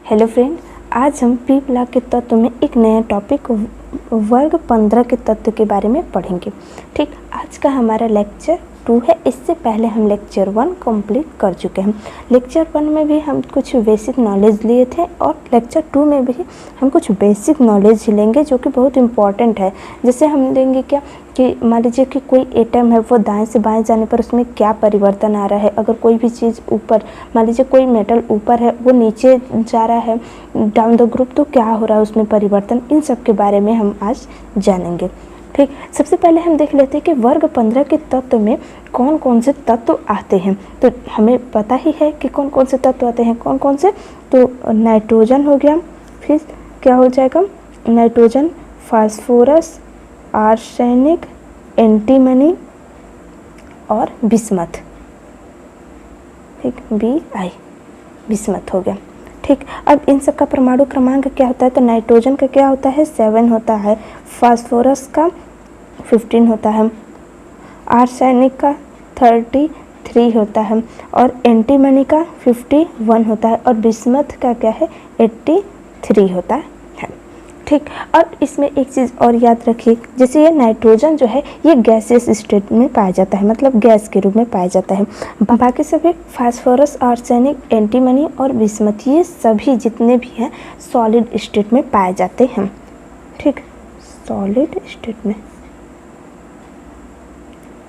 Hello friend, आज हम P block के तत्व में एक नया टॉपिक वर्ग 15 के तत्व के बारे में पढ़ेंगे। ठीक, आज का हमारा लेक्चर 2 है। इससे पहले हम लेक्चर 1 कंप्लीट कर चुके हैं। लेक्चर 1 में भी हम कुछ बेसिक नॉलेज लिए थे और लेक्चर 2 में भी हम कुछ बेसिक नॉलेज लेंगे जो कि बहुत इम्पॉर्टेंट है। जैसे हम लेंगे क्या कि मान लीजिए कि कोई एटम है, वो दाएं से बाएं जाने पर उसमें क्या परिवर्तन आ रहा है। अगर कोई भी चीज़ ऊपर, मान लीजिए कोई मेटल ऊपर है, वो नीचे जा रहा है डाउन द ग्रुप, तो क्या हो रहा है उसमें परिवर्तन, इन सब के बारे में हम आज जानेंगे। ठीक, सबसे पहले हम देख लेते हैं कि वर्ग 15 के तत्व में कौन कौन से तत्व आते हैं। तो हमें पता ही है कि कौन कौन से तत्व आते हैं। कौन कौन से? तो नाइट्रोजन हो गया, फिर क्या हो जाएगा, नाइट्रोजन, फास्फोरस, आर्सेनिक, एंटीमनी और बिस्मथ। ठीक, Bi, बिस्मथ हो गया। ठीक, अब इन सब का परमाणु क्रमांक क्या होता है? तो नाइट्रोजन का क्या होता है? 7 होता है, फास्फोरस का 15 होता है, आर्सेनिक का 33 होता है और एंटीमनी का 51 होता है और बिस्मथ का क्या है? 83 होता है। ठीक, अब इसमें एक चीज़ और याद रखिए, जैसे ये नाइट्रोजन जो है ये गैसियस स्टेट में पाया जाता है, मतलब गैस के रूप में पाया जाता है। बाकी सभी फास्फोरस, आर्सेनिक, एंटीमनी और बिस्मथ, ये सभी जितने भी हैं सॉलिड स्टेट में पाए जाते हैं। ठीक, सॉलिड स्टेट में,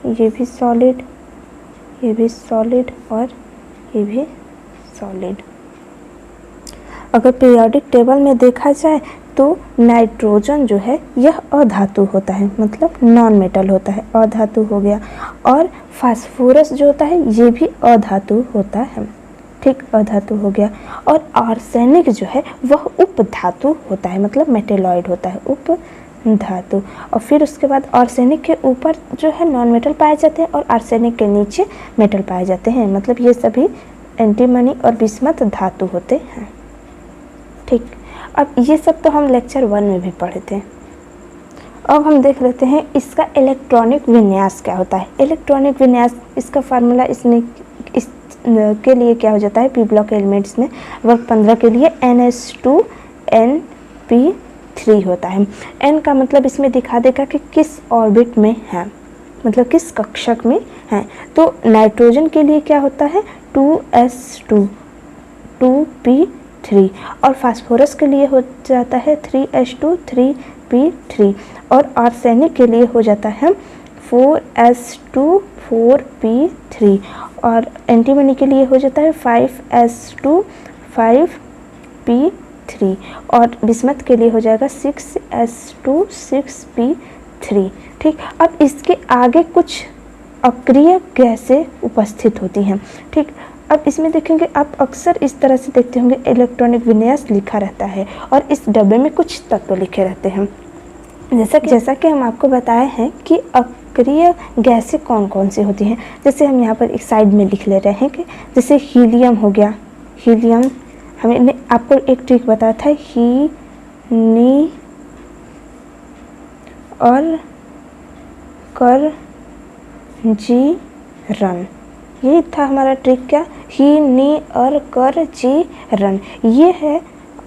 ये भी सॉलिड, ये भी सॉलिड और ये भी सॉलिड। अगर पीरियोडिक टेबल में देखा जाए तो नाइट्रोजन जो है यह अधातु होता है, मतलब नॉन मेटल होता है, अधातु हो गया। और फास्फोरस जो होता है ये भी अधातु होता है। ठीक, अधातु हो गया। और आर्सेनिक जो है वह उपधातु होता है, मतलब मेटेलॉइड होता है, उपधातु। और फिर उसके बाद आर्सेनिक के ऊपर जो है नॉन मेटल पाए जाते हैं और आर्सेनिक के नीचे मेटल पाए जाते हैं, मतलब ये सभी एंटीमनी और बिस्मथ धातु होते हैं। ठीक, अब ये सब तो हम लेक्चर 1 में भी पढ़े थे। अब हम देख लेते हैं इसका इलेक्ट्रॉनिक विन्यास क्या होता है। इलेक्ट्रॉनिक विन्यास, इसका फार्मूला इसमें इस के लिए क्या हो जाता है? पी ब्लॉक एलिमेंट्स में वर्ग 15 के लिए NH2NP3 होता है। N का मतलब इसमें दिखा देगा कि किस ऑर्बिट में है, मतलब किस कक्षक में है। तो नाइट्रोजन के लिए क्या होता है? 2s2 2p3 और फास्फोरस के लिए हो जाता है 3s2 3p3 और आर्सेनिक के लिए हो जाता है 4s2 4p3 और एंटीमनी के लिए हो जाता है 5s2 5p3 और बिस्मथ के लिए हो जाएगा 6s2 6p3। ठीक, अब इसके आगे कुछ अक्रिय गैसें उपस्थित होती हैं। ठीक, अब इसमें देखेंगे आप अक्सर इस तरह से देखते होंगे, इलेक्ट्रॉनिक विन्यास लिखा रहता है और इस डब्बे में कुछ तत्व लिखे रहते हैं। जैसा कि हम आपको बताए हैं कि अक्रिय गैसें कौन कौन सी होती हैं। जैसे हम यहाँ पर एक साइड में लिख ले रहे हैं कि जैसे हीलियम हो गया। हीलियम, हमने आपको एक ट्रिक बताया था, ही नी और कर जी रन, ये था हमारा ट्रिक। क्या? ही नी और कर जी रन, ये है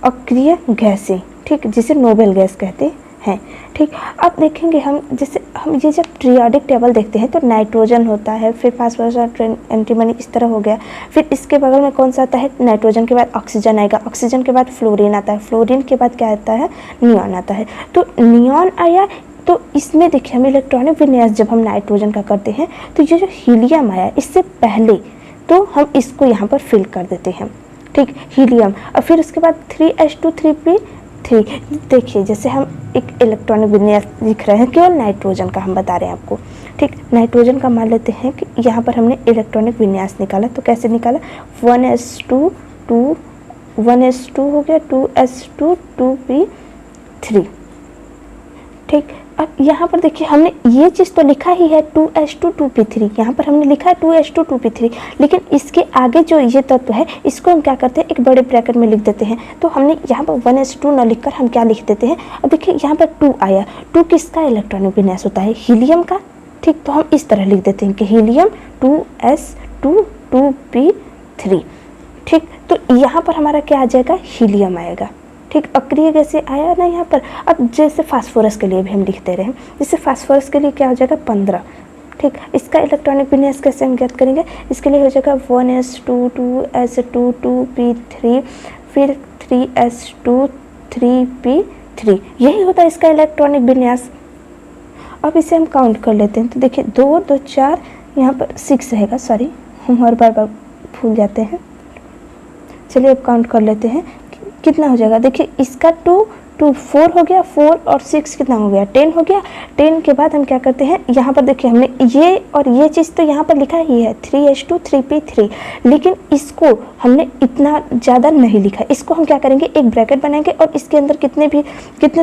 अक्रिय गैसें। ठीक, जिसे नोबेल गैस कहते हैं। ठीक, अब देखेंगे हम, जैसे हम ये जब पीरियोडिक टेबल देखते हैं तो नाइट्रोजन होता है, फिर फास्फोरस और एंटीमनी इस तरह हो गया। फिर इसके बगल में कौन सा आता है? नाइट्रोजन के बाद ऑक्सीजन आएगा, ऑक्सीजन के बाद फ्लोरीन आता है, फ्लोरीन के बाद क्या आता है? नियॉन आता है। तो नियॉन आया, तो इसमें देखिए हम इलेक्ट्रॉनिक विन्यास जब हम नाइट्रोजन का करते हैं तो ये जो हीलियम आया इससे पहले, तो हम इसको यहाँ पर फिल कर देते हैं। ठीक, हीलियम। और फिर उसके बाद 3s2 3p3। देखिए जैसे हम एक इलेक्ट्रॉनिक विन्यास लिख रहे हैं, केवल नाइट्रोजन का हम बता रहे हैं आपको। ठीक, नाइट्रोजन का मान लेते हैं कि यहाँ पर हमने इलेक्ट्रॉनिक विन्यास निकाला, तो कैसे निकाला? 1s2 हो गया, 2s2 2p3। ठीक, अब यहाँ पर देखिए हमने ये चीज़ तो लिखा ही है 2s2 2p3, यहाँ पर हमने लिखा है 2s2 2p3, लेकिन इसके आगे जो ये तत्व है इसको हम क्या करते हैं? एक बड़े ब्रैकेट में लिख देते हैं। तो हमने यहाँ पर 1s2 न लिखकर हम क्या लिख देते हैं? अब देखिए यहाँ पर 2 आया, 2 किसका इलेक्ट्रॉनिक विन्यास होता है? हीलियम का। ठीक, तो हम इस तरह लिख देते हैं कि हीलियम 2s2 2p3। ठीक, तो यहाँ पर हमारा क्या आ जाएगा, हीलियम आएगा। ठीक, अक्रिय गैसें आया ना यहाँ पर। अब जैसे फास्फोरस के लिए भी हम लिखते रहे, जैसे फास्फोरस के लिए क्या हो जाएगा 15। ठीक, इसका इलेक्ट्रॉनिक विन्यास कैसे हम ज्ञात करेंगे, इसके लिए हो जाएगा 1s2 2s2 2p3 फिर 3s2 3p3, यही होता है इसका इलेक्ट्रॉनिक विन्यास। अब इसे हम काउंट कर लेते हैं, तो देखिए 2 2 4, यहाँ पर 6 रहेगा, सॉरी हम हर बार भूल जाते हैं। चलिए अब काउंट कर लेते हैं कितना हो जाएगा। देखिए इसका 2 2 4 हो गया, 4 और 6 कितना हो गया, 10 हो गया। 10 के बाद हम क्या करते हैं, यहाँ पर देखिए हमने ये और ये चीज़ तो यहाँ पर लिखा ही है 3s2 3p3, लेकिन इसको हमने इतना ज़्यादा नहीं लिखा। इसको हम क्या करेंगे, एक ब्रैकेट बनाएंगे और इसके अंदर कितने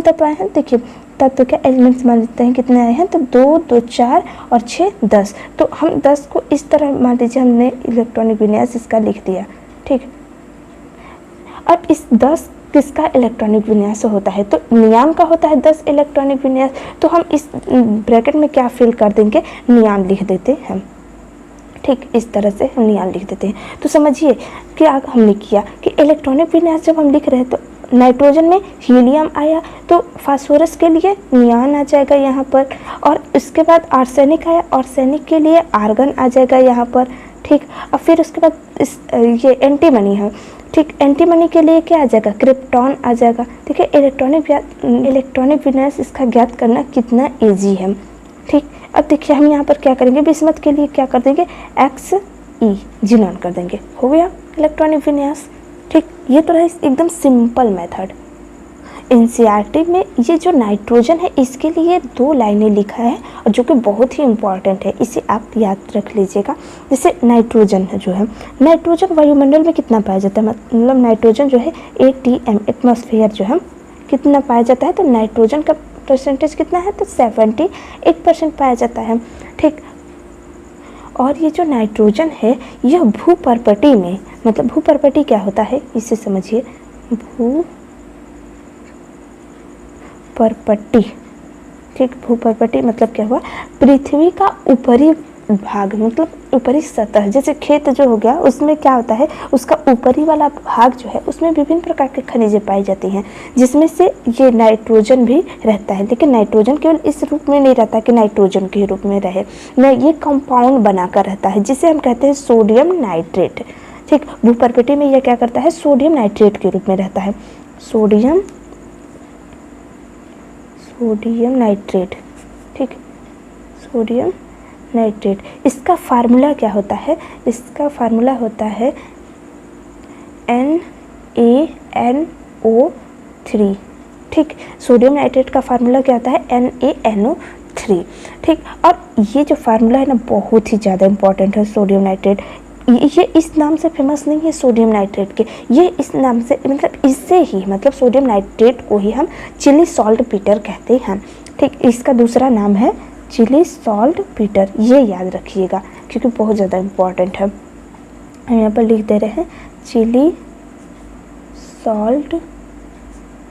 तत्व आए हैं, देखिए तत्व के एलिमेंट्स मान लेते हैं कितने आए हैं, तो 2 2 4 और 6 10। तो हम 10 को इस तरह मान लीजिए हमने इलेक्ट्रॉनिक विन्यास इसका लिख दिया। ठीक, अब इस 10 किसका इलेक्ट्रॉनिक विन्यास होता है, तो नियान का होता है 10 इलेक्ट्रॉनिक विन्यास। तो हम इस ब्रैकेट में क्या फिल कर देंगे, नियान लिख देते हैं। ठीक, इस तरह से हम नियान लिख देते हैं। तो समझिए क्या हमने किया कि इलेक्ट्रॉनिक विन्यास जब हम लिख रहे हैं तो नाइट्रोजन में हीलियम आया, तो फास्फोरस के लिए नियान आ जाएगा यहाँ पर, और उसके बाद आर्सेनिक आया, आर्सेनिक के लिए आर्गन आ जाएगा यहाँ पर। ठीक, और फिर उसके बाद ये एंटीमनी है। ठीक, एंटीमनी के लिए क्या आ जाएगा, क्रिप्टॉन आ जाएगा। ठीक है, इलेक्ट्रॉनिक विन्यास इसका ज्ञात करना कितना ईजी है। ठीक, अब देखिए हम यहाँ पर क्या करेंगे, बिस्मथ के लिए क्या कर देंगे, XE जिनॉन कर देंगे, हो गया इलेक्ट्रॉनिक विन्यास। ठीक, ये तो है एकदम सिंपल मेथड। एनसीईआरटी में ये जो नाइट्रोजन है इसके लिए 2 लाइनें लिखा है और जो कि बहुत ही इम्पॉर्टेंट है, इसे आप याद रख लीजिएगा। जैसे नाइट्रोजन है जो है, नाइट्रोजन वायुमंडल में कितना पाया जाता है, मतलब नाइट्रोजन जो है ATM एटमॉस्फेयर जो है कितना पाया जाता है, तो नाइट्रोजन का परसेंटेज कितना है, तो 78% पाया जाता है। ठीक, और ये जो नाइट्रोजन है यह भूपर्पटी में, मतलब भूपर्पटी क्या होता है इसे समझिए, भूपर्पटी। ठीक, भूपर्पटी मतलब क्या हुआ, पृथ्वी का ऊपरी भाग, मतलब ऊपरी सतह। जैसे खेत जो हो गया उसमें क्या होता है, उसका ऊपरी वाला भाग जो है उसमें विभिन्न प्रकार के खनिजें पाई जाती हैं, जिसमें से ये नाइट्रोजन भी रहता है। लेकिन नाइट्रोजन केवल इस रूप में नहीं रहता कि नाइट्रोजन के रूप में रहे, नहीं, ये कंपाउंड बनाकर रहता है जिसे हम कहते हैं सोडियम नाइट्रेट। ठीक, भूपर्पटी में यह क्या करता है, सोडियम नाइट्रेट के रूप में रहता है, सोडियम नाइट्रेट। ठीक, सोडियम नाइट्रेट। इसका फार्मूला क्या होता है, इसका फार्मूला होता है NaNO3। ठीक, सोडियम नाइट्रेट का फार्मूला क्या होता है, NaNO3। ठीक, और ये जो फार्मूला है ना बहुत ही ज़्यादा इंपॉर्टेंट है। सोडियम नाइट्रेट ये इस नाम से फेमस नहीं है सोडियम नाइट्रेट के, ये इस नाम से मतलब इससे ही, मतलब सोडियम नाइट्रेट को ही हम चिली सॉल्ट पीटर कहते हैं। ठीक, इसका दूसरा नाम है चिली सॉल्ट पीटर, ये याद रखिएगा क्योंकि बहुत ज़्यादा इम्पॉर्टेंट है। हम यहाँ पर लिख दे रहे हैं चिली सॉल्ट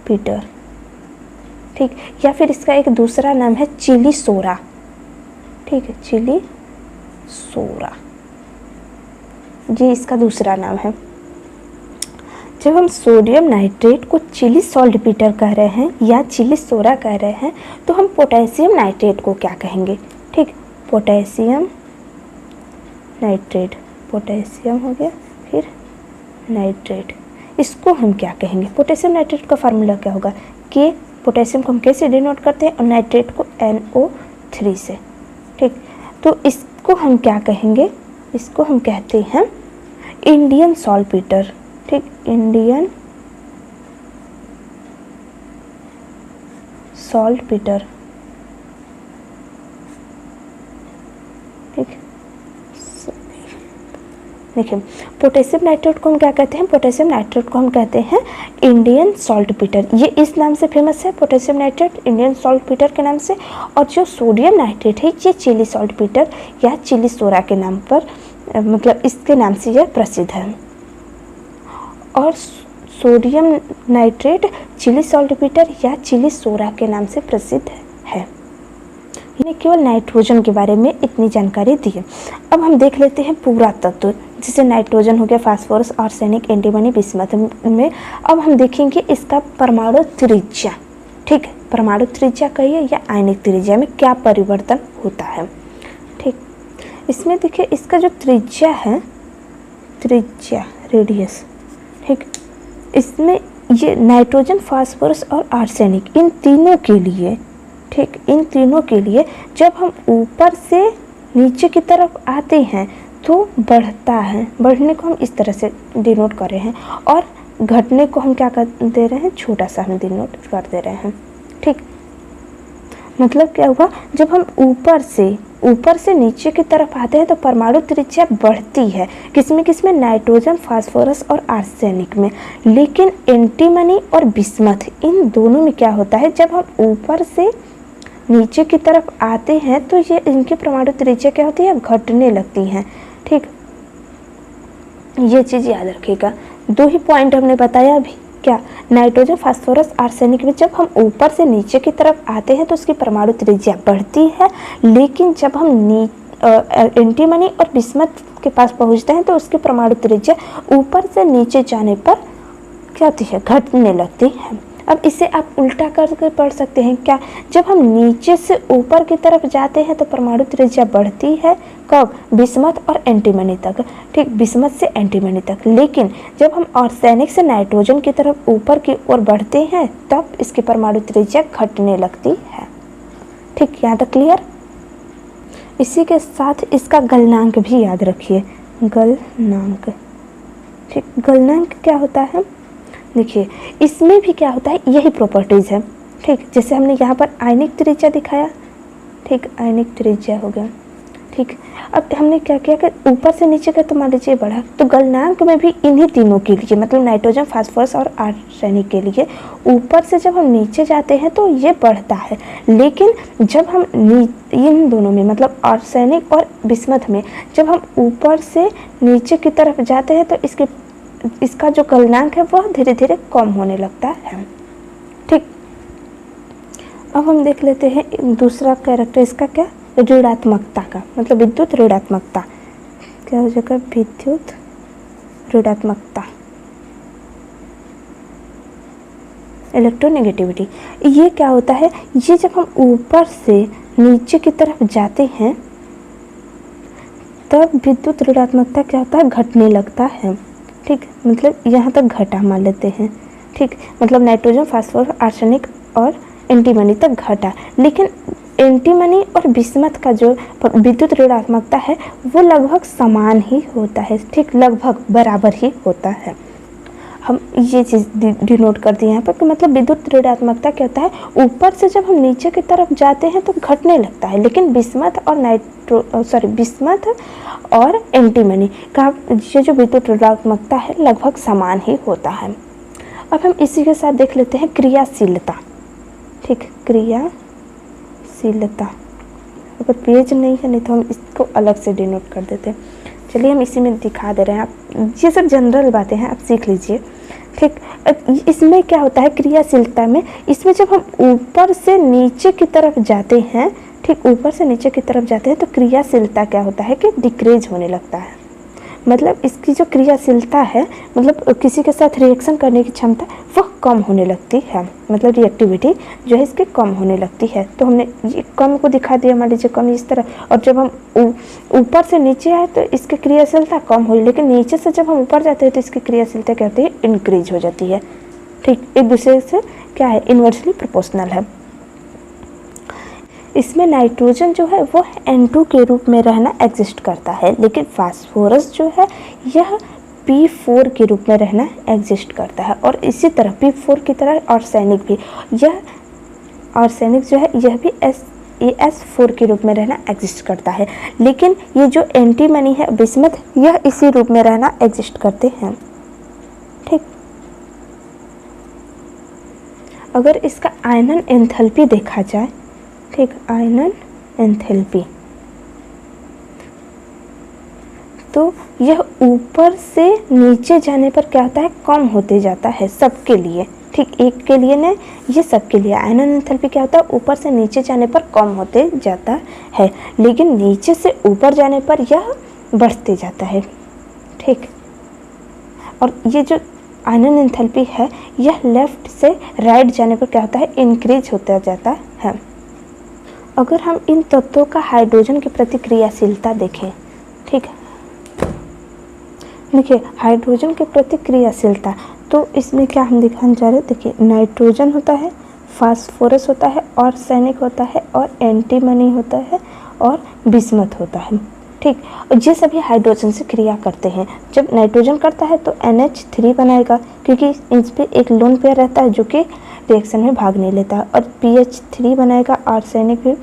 पीटर। ठीक, या फिर इसका एक दूसरा नाम है चिली सोरा। ठीक है, चिली सोरा, ये इसका दूसरा नाम है। जब हम सोडियम नाइट्रेट को चिली सॉल्ट पीटर कह रहे हैं या चिली सोरा कह रहे हैं, तो हम पोटेशियम नाइट्रेट को क्या कहेंगे। ठीक, पोटेशियम नाइट्रेट, पोटेशियम हो गया, फिर नाइट्रेट, इसको हम क्या कहेंगे। पोटेशियम नाइट्रेट का फार्मूला क्या होगा, के, पोटेशियम को हम कैसे डिनोट करते हैं, और नाइट्रेट को NO3 से। ठीक, तो इसको हम क्या कहेंगे, इसको हम कहते हैं इंडियन सॉल्ट पीटर। ठीक, इंडियन सॉल्ट पीटर। ठीक, देखिए पोटेशियम नाइट्रेट को हम क्या कहते हैं, पोटेशियम नाइट्रेट को हम कहते हैं इंडियन सॉल्ट पीटर। ये इस नाम से फेमस है, potassium nitrate Indian salt Peter के नाम से। और जो सोडियम नाइट्रेट है ये चिली सॉल्ट पीटर या चिली सोरा के नाम पर, मतलब इसके नाम से यह प्रसिद्ध है। और sodium nitrate Chile salt Peter या चिली सोरा के नाम से प्रसिद्ध है। मैंने केवल नाइट्रोजन के बारे में इतनी जानकारी दी है। अब हम देख लेते हैं पूरा तत्व। जैसे नाइट्रोजन हो गया, फास्फोरस, आर्सेनिक, एंटीमनी, बिस्मथ में। अब हम देखेंगे इसका परमाणु त्रिज्या। ठीक है, परमाणु त्रिज्या कहिए या आयनिक त्रिज्या में क्या परिवर्तन होता है। ठीक, इसमें देखिए इसका जो त्रिज्या है, त्रिज्या रेडियस, ठीक, इसमें ये नाइट्रोजन, फास्फोरस और आर्सेनिक इन तीनों के लिए, ठीक, इन तीनों के लिए जब हम ऊपर से नीचे की तरफ आते हैं तो बढ़ता है। बढ़ने को हम इस तरह से डिनोट कर रहे हैं और घटने को हम क्या कर दे रहे हैं, छोटा सा हम डिनोट कर दे रहे हैं। ठीक, मतलब क्या हुआ, जब हम ऊपर से नीचे की तरफ आते हैं तो परमाणु त्रिज्या बढ़ती है। किसमें नाइट्रोजन, फास्फोरस और आर्सेनिक में। लेकिन एंटीमनी और बिस्मथ इन दोनों में क्या होता है, जब हम ऊपर से नीचे की तरफ आते हैं तो ये इनकी परमाणु त्रिज्या क्या होती है, घटने लगती हैं। ठीक, ये चीज़ याद रखिएगा। 2 ही पॉइंट हमने बताया अभी, क्या, नाइट्रोजन, फास्फोरस, आर्सेनिक में जब हम ऊपर से नीचे की तरफ आते हैं तो उसकी परमाणु त्रिज्या बढ़ती है। लेकिन जब हम एंटीमनी और बिस्मथ के पास पहुंचते हैं तो उसकी परमाणु त्रिज्या ऊपर से नीचे जाने पर क्या होती है, घटने लगती है। अब इसे आप उल्टा करके पढ़ सकते हैं, क्या, जब हम नीचे से ऊपर की तरफ जाते हैं तो परमाणु त्रिज्या बढ़ती है, कब, बिस्मथ और एंटीमनी तक। ठीक, बिस्मथ से एंटीमनी तक। लेकिन जब हम आर्सेनिक से नाइट्रोजन की तरफ ऊपर की ओर बढ़ते हैं तब इसकी परमाणु त्रिज्या घटने लगती है। ठीक, यहाँ तक क्लियर। इसी के साथ इसका गलनांक भी याद रखिए, गलनांक। ठीक, गलनांक क्या होता है, देखिए इसमें भी क्या होता है, यही प्रॉपर्टीज़ है। ठीक, जैसे हमने यहाँ पर आयनिक त्रिज्या दिखाया, ठीक, आयनिक त्रिज्या हो गया। ठीक, अब हमने क्या किया कि ऊपर से नीचे का तो मान लीजिए बढ़ा, तो गलनांक में भी इन्हीं तीनों के लिए, मतलब नाइट्रोजन, फास्फोरस और आर्सेनिक के लिए ऊपर से जब हम नीचे जाते हैं तो ये बढ़ता है। लेकिन जब हम इन दोनों में, मतलब आर्सेनिक और बिस्मथ में जब हम ऊपर से नीचे की तरफ जाते हैं तो इसका जो गलनांक है वह धीरे धीरे कम होने लगता है। ठीक, अब हम देख लेते हैं दूसरा कैरेक्टर इसका, क्या, ऋणात्मकता का, मतलब विद्युत ऋणात्मकता। क्या हो जाएगा, विद्युत ऋणात्मकता, इलेक्ट्रोनेगेटिविटी। ये क्या होता है, ये जब हम ऊपर से नीचे की तरफ जाते हैं तब विद्युत ऋणात्मकता क्या होता है, घटने लगता है। ठीक, मतलब यहाँ तक घटा मान लेते हैं। ठीक, मतलब नाइट्रोजन, फास्फोरस, आर्सेनिक और एंटीमनी तक घटा। लेकिन एंटीमनी और बिस्मथ का जो विद्युत ऋणात्मकता है वो लगभग समान ही होता है। ठीक, लगभग बराबर ही होता है। हम ये चीज़ डिनोट कर दिए यहाँ पर कि मतलब विद्युत ऋणात्मकता क्या होता है, ऊपर से जब हम नीचे की तरफ जाते हैं तो घटने लगता है। लेकिन बिस्मथ और एंटीमनी का ये जो विद्युत ऋणात्मकता है लगभग समान ही होता है। अब हम इसी के साथ देख लेते हैं क्रियाशीलता। ठीक, क्रियाशीलता, अगर पेज नहीं है नहीं तो हम इसको अलग से डिनोट कर देते हैं। चलिए हम इसी में दिखा दे रहे हैं, आप ये सब जनरल बातें हैं, आप सीख लीजिए। ठीक, इसमें क्या होता है क्रियाशीलता में, इसमें जब हम ऊपर से नीचे की तरफ जाते हैं, ठीक, ऊपर से नीचे की तरफ जाते हैं तो क्रियाशीलता क्या होता है कि डिक्रीज होने लगता है। मतलब इसकी जो क्रियाशीलता है, मतलब किसी के साथ रिएक्शन करने की क्षमता वह कम होने लगती है, मतलब रिएक्टिविटी जो है इसकी कम होने लगती है। तो हमने ये कम को दिखा दिया, मान लीजिए कम इस तरह, और जब हम ऊपर से नीचे आए तो इसकी क्रियाशीलता कम हुई, लेकिन नीचे से जब हम ऊपर जाते हैं तो इसकी क्रियाशीलता क्या होती है, इंक्रीज हो जाती है। ठीक, एक दूसरे से क्या है, इन्वर्सली प्रोपोर्शनल है। इसमें नाइट्रोजन जो है वो N2 के रूप में रहना एग्जिस्ट करता है, लेकिन फास्फोरस जो है यह P4 के रूप में रहना एग्जिस्ट करता है। और इसी तरह P4 की तरह आर्सेनिक भी, यह आर्सेनिक जो है यह भी AS4 के रूप में रहना एग्जिस्ट करता है। लेकिन ये जो एंटीमनी है, बिस्मथ, यह इसी रूप में रहना एग्जिस्ट करते हैं। ठीक, अगर इसका आयनन एंथैल्पी देखा जाए, ठीक, आयनन एंथैल्पी, तो यह ऊपर से नीचे जाने पर क्या होता है, कम होते जाता है सबके लिए। ठीक, एक के लिए नहीं, ये सबके लिए। आयनन एंथैल्पी क्या होता है, ऊपर से नीचे जाने पर कम होते जाता है, लेकिन नीचे से ऊपर जाने पर यह बढ़ते जाता है। ठीक। और ये जो आयनन एंथैल्पी है यह लेफ्ट से राइट जाने पर क्या होता है, इंक्रीज होता जाता है। अगर हम इन तत्वों का हाइड्रोजन की प्रतिक्रियाशीलता देखें, ठीक, देखिए हाइड्रोजन की प्रतिक्रियाशीलता, तो इसमें क्या हम दिखाने जा रहे हैं, देखिए नाइट्रोजन होता है, फास्फोरस होता है, आर्सेनिक होता है, और एंटीमनी होता है, और बिस्मथ होता है, ठीक। और ये सभी हाइड्रोजन से क्रिया करते हैं। जब नाइट्रोजन करता है तो NH3 बनाएगा, क्योंकि इस पे एक लोन पेयर रहता है जो कि रिएक्शन में भाग नहीं लेता, और PH3 बनाएगा, आर्सेनिक भी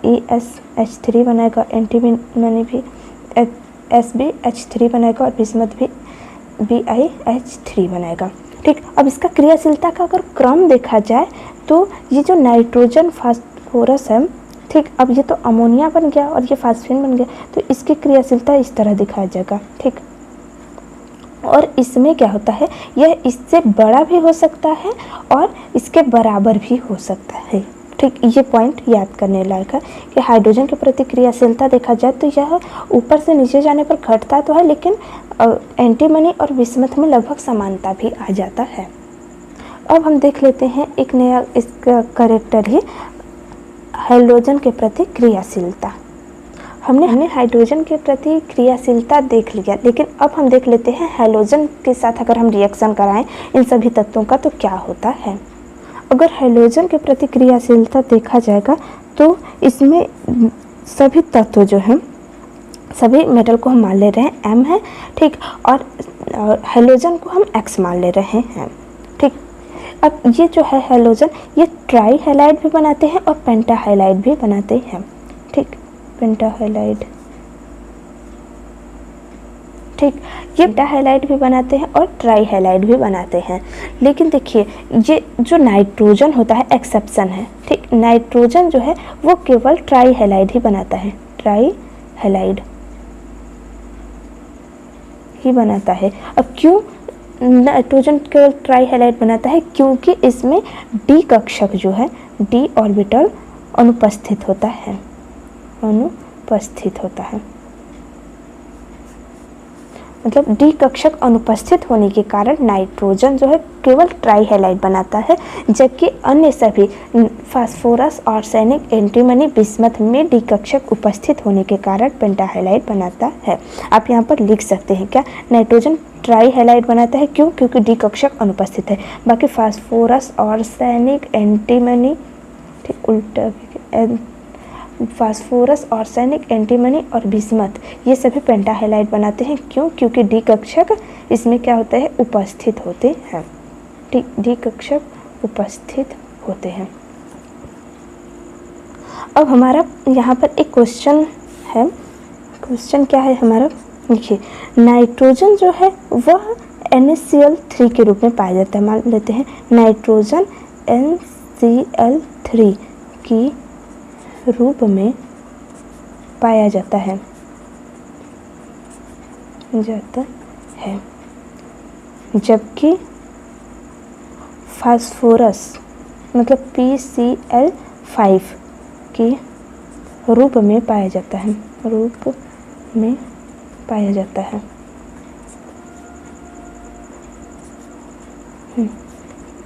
ESH3 बनाएगा, एंटीमनी भी SbH3 बनाएगा, और बिस्मथ भी BiH3 बनाएगा, ठीक। अब इसका क्रियाशीलता का अगर क्रम देखा जाए तो ये जो नाइट्रोजन फास्फोरस है, ठीक, अब ये तो अमोनिया बन गया और ये फास्फीन बन गया, तो इसकी क्रियाशीलता इस तरह दिखाया जाएगा, ठीक। और इसमें क्या होता है, यह इससे बड़ा भी हो सकता है और इसके बराबर भी हो सकता है, ठीक। ये पॉइंट याद करने लायक है कि हाइड्रोजन की प्रतिक्रियाशीलता देखा जाए तो यह ऊपर से नीचे जाने पर घटता तो है, लेकिन एंटीमनी और बिस्मथ में लगभग समानता भी आ जाता है। अब हम देख लेते हैं एक नया इसका कैरेक्टर ही हाइड्रोजन के प्रति क्रियाशीलता। हमने हाइड्रोजन के प्रति क्रियाशीलता देख लिया, लेकिन अब हम देख लेते हैं हाइड्रोजन के साथ अगर हम रिएक्शन कराएं इन सभी तत्वों का तो क्या होता है। अगर हाइड्रोजन के प्रति क्रियाशीलता देखा जाएगा तो इसमें सभी तत्व जो हैं, सभी मेटल को हम मान ले रहे हैं M है, ठीक, और हाइड्रोजन को हम X मान ले रहे हैं, ठीक। अब ये जो है हाइड्रोजन, ये ट्राई हैलाइड भी बनाते हैं और पेंटा हैलाइड भी बनाते हैं, ठीक, पेंटा हैलाइड, ठीक, ये पेंटा हैलाइड भी बनाते हैं और ट्राई हैलाइड भी बनाते हैं। लेकिन देखिए ये जो नाइट्रोजन होता है एक्सेप्शन है, ठीक, नाइट्रोजन जो है वो केवल ट्राई हैलाइड ही बनाता है, ट्राई हैलाइड ही बनाता है। अब क्यों नाइट्रोजन केवल ट्राई हैलाइड बनाता है, क्योंकि इसमें D कक्षक जो है, D ऑर्बिटल अनुपस्थित होता है, अनुपस्थित होता है, मतलब D कक्षक अनुपस्थित होने के कारण नाइट्रोजन जो है केवल ट्राई हैलाइड बनाता है, जबकि अन्य सभी फास्फोरस, आर्सेनिक, एंटीमनी, बिस्मथ में D कक्षक उपस्थित होने के कारण पेंटा हैलाइड बनाता है। आप यहाँ पर लिख सकते हैं क्या, नाइट्रोजन ट्राई हैलाइड बनाता है, क्यों, क्योंकि D कक्षक अनुपस्थित है। बाकी फास्फोरस, आर्सेनिक, एंटीमनी, ठीक, उल्टा फास्फोरस, आर्सेनिक, एंटीमनी और बिस्मथ ये सभी पेंटा हैलाइड बनाते हैं, क्यों, क्योंकि D कक्षक इसमें क्या होता है, उपस्थित होते हैं, ठीक, D कक्षक उपस्थित होते हैं। अब हमारा यहाँ पर एक क्वेश्चन है, क्वेश्चन क्या है हमारा, देखिए नाइट्रोजन जो है वह NaCl3 के रूप में पाया जाता है, मान लेते हैं नाइट्रोजन NCl3 की रूप में पाया जाता है, जबकि फास्फोरस मतलब PCl5 के रूप में पाया जाता है, रूप में पाया जाता है।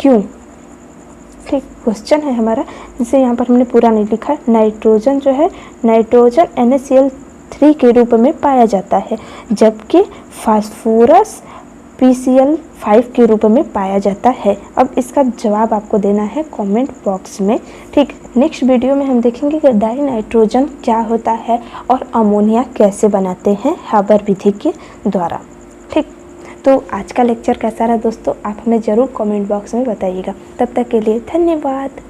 क्यों, ठीक, क्वेश्चन है हमारा, जिसे यहाँ पर हमने पूरा नहीं लिखा। नाइट्रोजन जो है नाइट्रोजन NaCl3 के रूप में पाया जाता है, जबकि फास्फोरस PCl5 के रूप में पाया जाता है। अब इसका जवाब आपको देना है कमेंट बॉक्स में, ठीक। नेक्स्ट वीडियो में हम देखेंगे कि डाई नाइट्रोजन क्या होता है और अमोनिया कैसे बनाते हैं हाबर विधि के द्वारा, ठीक। तो आज का लेक्चर कैसा रहा दोस्तों, आप हमें ज़रूर कमेंट बॉक्स में बताइएगा। तब तक के लिए धन्यवाद।